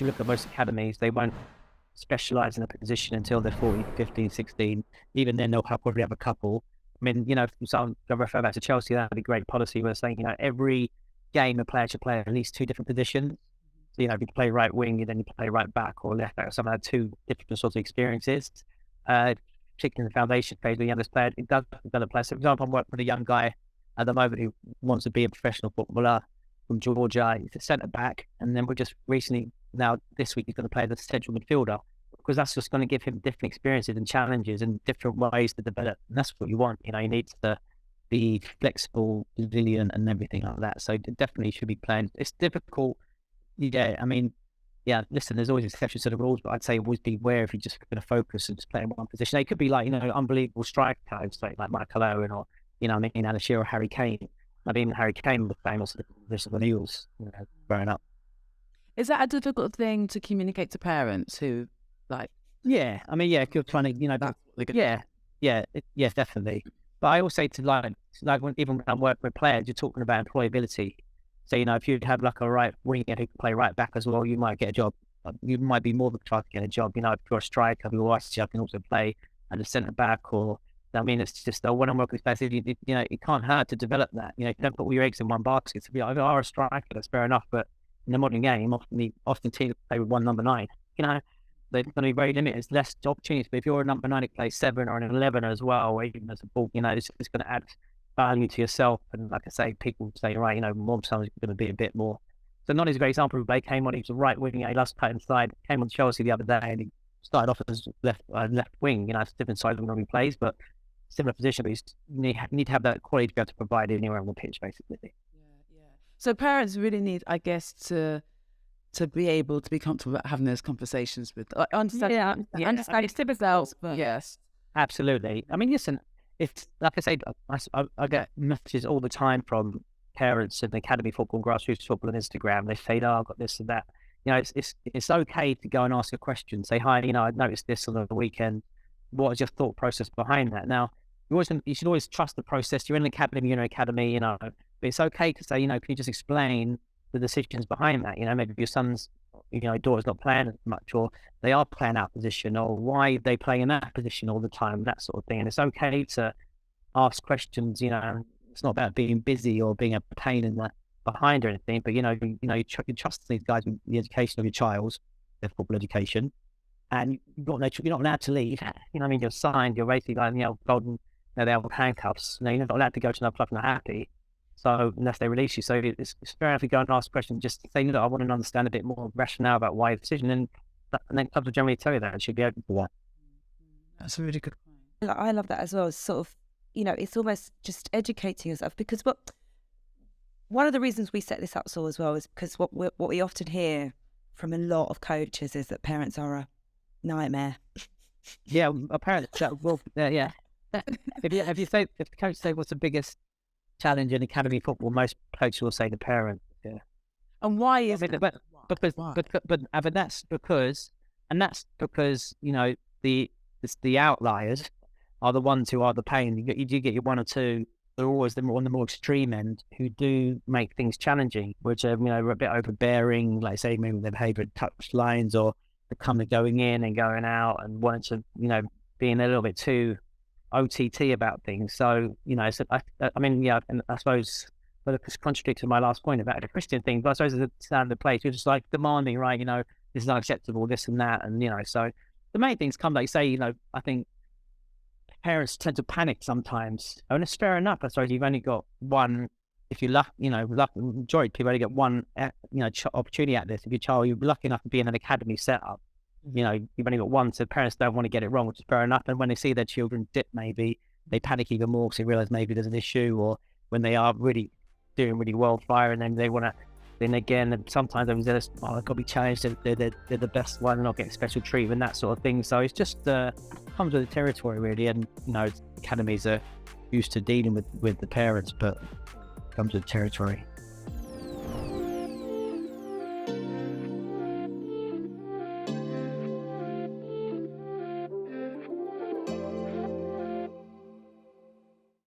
you look at most academies, they won't specialize in a position until they're 14, 15, 16. Even then, they'll probably have a couple. I mean, so I refer back to Chelsea, that had a great policy where saying, every game a player should play at least two different positions. So, if you play right wing, then you play right back or left back. Someone had two different sorts of experiences. Particularly in the foundation phase, the youngest player, it does develop players. So, for example, I'm working with a young guy at the moment who wants to be a professional footballer from Georgia. He's a centre back, and then we're just recently, now this week, he's going to play the central midfielder, because that's just going to give him different experiences and challenges and different ways to develop. And that's what you want. You need to be flexible, resilient, and everything like that. So it definitely should be playing. It's difficult. Yeah, I mean, listen, there's always exceptions to the rules, but I'd say always be aware if you're just going to focus and just play in one position. They could be like, unbelievable strike types, like Michael Owen or, Alan Shearer or Harry Kane. I mean, Harry Kane was famous for the position of the Eagles, growing up. Is that a difficult thing to communicate to parents who, like... Yeah, I mean, if you're trying to, yeah, definitely. But I always say to even when I'm working with players, you're talking about employability. So, if you have like a right winger who can play right back as well, you might get a job. You might be more than trying to get a job. If you're a striker, I can also play at a centre back or, I mean, it's just when I'm working with players, it can't hurt to develop that. You don't put all your eggs in one basket. So if you are a striker, that's fair enough. But in the modern game, often teams play with one number 9. They're going to be very limited. There's less opportunities. But if you're a number 9 who plays 7 or an 11 as well, or even as a ball, it's going to add value to yourself. And like I say, people say, right, more times going to be a bit more. So not as a great example, Blake came on, he was a right wing, he loves playing inside, came on Chelsea the other day and he started off as left wing, it's a different side of when he plays, but similar position, but you need to have that quality to be able to provide anywhere on the pitch, basically. Yeah. So parents really need, I guess, to be able to be comfortable about having those conversations with, understand themselves. Yes, absolutely. I mean, listen, it's like I say, I get messages all the time from parents in the academy football, grassroots football on Instagram. They say, "Oh, I've got this and that." It's okay to go and ask a question. Say, "Hi, I noticed this on the weekend. What is your thought process behind that?" Now, you should always trust the process. You're in an academy, but it's okay to say, can you just explain the decisions behind that? Maybe your son's, daughter's not playing as much, or they are playing out of position, or why they play in that position all the time, that sort of thing. And it's okay to ask questions. It's not about being busy or being a pain in the behind or anything, but you trust these guys with the education of your child, their football education, and you're not allowed to leave. You're signed, you're basically like golden, they have handcuffs. You're not allowed to go to another club and not happy. So unless they release you, so it's fair enough to go and ask questions. Just say, I want to understand a bit more rationale about why the decision, and then clubs will generally tell you that. It should be open for that. That's a really good point. I love that as well. It's sort of, it's almost just educating yourself, because one of the reasons we set this up, Saul, as well, is because what we often hear from a lot of coaches is that parents are a nightmare. Yeah, parents. Yeah. If the coach say what's the biggest challenge in academy football, most coaches will say the parent. Yeah. And why is that? But that's because the outliers are the ones who are the pain. You do get your one or two. They're always on the more extreme end who do make things challenging, which are a bit overbearing, like say maybe their behaviour touch lines, or the kind of going in and going out and wanting to being a little bit too OTT about things. So and I suppose, but it's contradicted my last point about the Christian thing, but I suppose it's a standard place. You're just like demanding, right? This is unacceptable, this and that, and so the main things come, like say, I think parents tend to panic sometimes, and it's fair enough. I suppose you've only got one. If you're lucky, majority of people only get one, opportunity at this. If you're lucky enough to be in an academy setup, you've only got one, so parents don't want to get it wrong, which is fair enough. And when they see their children dip, maybe they panic even more because they realise maybe there's an issue, or when they are really doing really well fire, and then they want to. Then again, sometimes they've got to be challenged. They're the best one, and not getting special treatment, that sort of thing. So it's just comes with the territory, really. And academies are used to dealing with the parents, but comes with the territory.